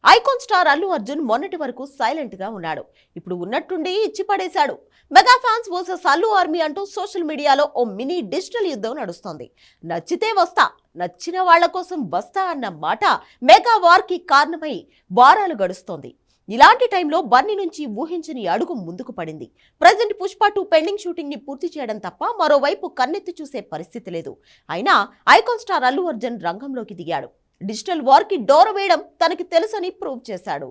Icon star Allu Arjun మొన్నటి వరకు silent గా ఉన్నాడు. ఇప్పుడు ఉన్నట్టుండి ఇచ్చి పడేశాడు. Mega fans versus Allu army అంటూ సోషల్ మీడియాలో ఓ మినీ డిజిటల్ యుద్ధం నడుస్తోంది. నచ్చితే వస్తా, నచ్చిన వాళ్ల కోసం వస్తా అన్న మాట మెగా వార్ కి కారణమై వారాలు గడుస్తోంది. ఇలాంటి టైంలో బన్నీ నుంచి ఊహించని అడుగు ముందుకు పడింది. ప్రజెంట్ పుష్ప 2 పెండింగ్ షూటింగ్ ని పూర్తి చేయడం తప్ప మరోవైపు కన్నెత్తి చూసే పరిస్థితి లేదు. అయినా ఐకాన్ స్టార్ అల్లు అర్జున్ రంగంలోకి దిగాడు. డిజిటల్ వార్ కి డోర్ వేయడం తనకి తెలుసని ప్రూవ్ చేశాడు.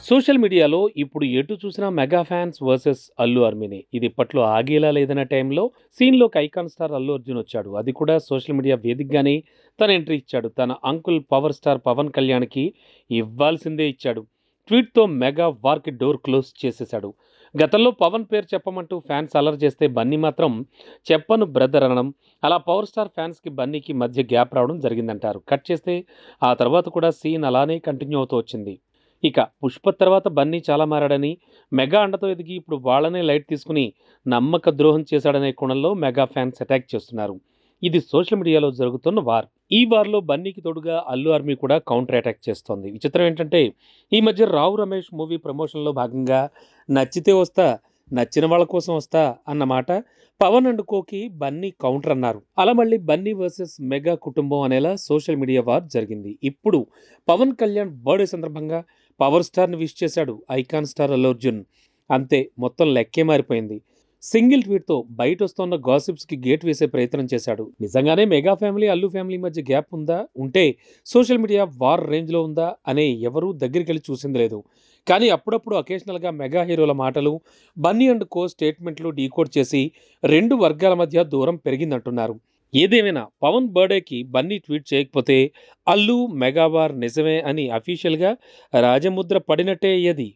సోషల్ మీడియాలో ఇప్పుడు ఎటు చూసినా మెగా ఫ్యాన్స్ వర్సెస్ అల్లు ఆర్మీనే. ఇది ఇప్పట్లో ఆగేలా లేదన్న టైంలో సీన్లోకి ఐకాన్ స్టార్ అల్లు అర్జున్ వచ్చాడు. అది కూడా సోషల్ మీడియా వేదికగానే తన ఎంట్రీ ఇచ్చాడు. తన అంకుల్ పవర్ స్టార్ పవన్ కళ్యాణ్కి ఇవ్వాల్సిందే ఇచ్చాడు. ట్వీట్తో మెగా వార్కి డోర్ క్లోజ్ చేసేశాడు. గతంలో పవన్ పేరు చెప్పమంటూ ఫ్యాన్స్ అలర్ చేస్తే బన్నీ మాత్రం చెప్పను బ్రదర్ అనడం, అలా పవర్ స్టార్ ఫ్యాన్స్కి బన్నీకి మధ్య గ్యాప్ రావడం జరిగిందంటారు. కట్ చేస్తే ఆ తర్వాత కూడా సీన్ అలానే కంటిన్యూ అవుతూ వచ్చింది. ఇక పుష్ప తర్వాత బన్నీ చాలా మారాడని, మెగా అండతో ఎదిగి ఇప్పుడు వాళ్ళనే లైట్ తీసుకుని నమ్మక ద్రోహం చేశాడనే కోణంలో మెగా ఫ్యాన్స్ అటాక్ చేస్తున్నారు. ఇది సోషల్ మీడియాలో జరుగుతున్న వార్. ఈ వార్లో బన్నీకి తోడుగా అల్లు ఆర్మీ కూడా కౌంటర్ అటాక్ చేస్తోంది. విచిత్రం ఏంటంటే ఈ మధ్య రావు రమేష్ మూవీ ప్రమోషన్లో భాగంగా నచ్చితే వస్తా, నచ్చిన వాళ్ళ కోసం వస్తా అన్నమాట పవన్ అండ్ కోకి బన్నీ కౌంటర్ అన్నారు. అలా మళ్ళీ బన్నీ వర్సెస్ మెగా కుటుంబం అనేలా సోషల్ మీడియా వార్ జరిగింది. ఇప్పుడు పవన్ కళ్యాణ్ బర్త్డే సందర్భంగా పవర్ స్టార్ని విష్ చేశాడు ఐకాన్ స్టార్ అల్లు అర్జున్. అంతే, మొత్తం లెక్కే మారిపోయింది. సింగిల్ ట్వీట్తో బయట వస్తున్న గాసిప్స్కి గేట్ వేసే ప్రయత్నం చేశాడు. నిజంగానే మెగా ఫ్యామిలీ అల్లు ఫ్యామిలీ మధ్య గ్యాప్ ఉందా, ఉంటే సోషల్ మీడియా వార్ రేంజ్లో ఉందా అనే ఎవరూ దగ్గరికి వెళ్ళి చూసింది లేదు. కానీ అప్పుడప్పుడు అకేషనల్గా మెగా హీరోల మాటలు, బన్నీ అండ్ కో స్టేట్మెంట్లు డీకోడ్ చేసి రెండు వర్గాల మధ్య దూరం పెరిగిందంటున్నారు. ఏదేమైనా పవన్ బర్త్డేకి బన్నీ ట్వీట్ చేయకపోతే అల్లు మెగా వార్ నిజమే అని అఫీషియల్గా రాజముద్ర పడినట్టే అయ్యేది.